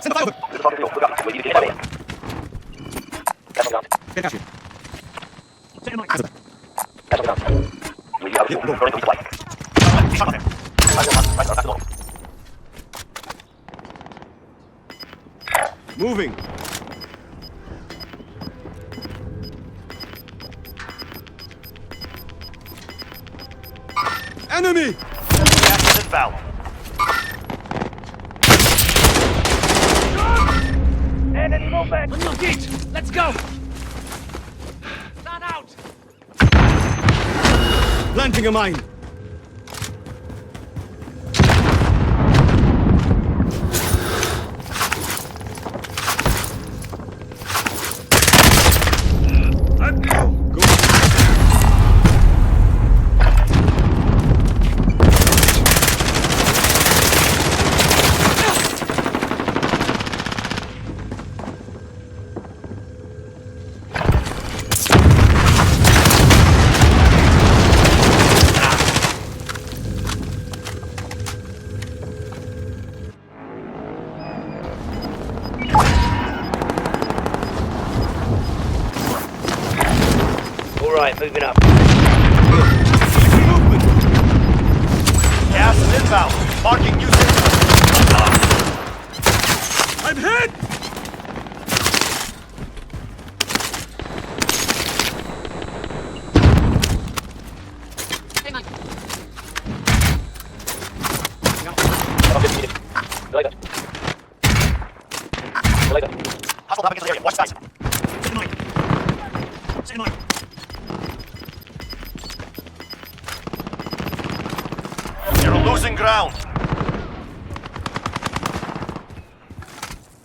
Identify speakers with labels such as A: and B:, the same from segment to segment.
A: Send the fire over. Get out here. Moving. Enemy!
B: Gas is inbound. Enemy movement!
C: On your feet! Let's go! Not out!
A: Planting a mine. Go.
B: Alright, moving up.
A: Movement.
B: Gas is inbound. Marking new system.
A: I'm hit!
B: Hostile up against the area. Watch size. You're losing ground.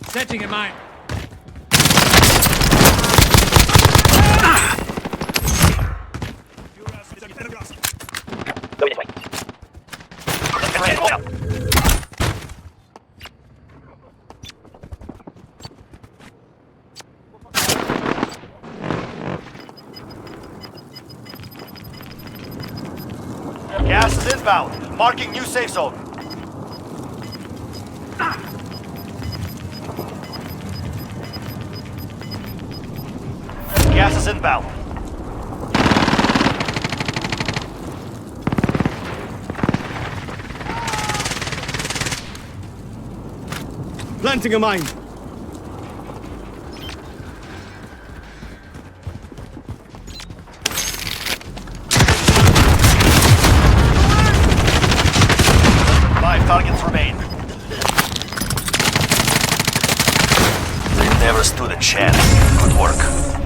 C: Setting a mine.
B: Go this way. Gas is inbound. Marking new safe zone. Gas is inbound.
A: Planting a mine.
B: Targets remain. They never stood a chance. Good work.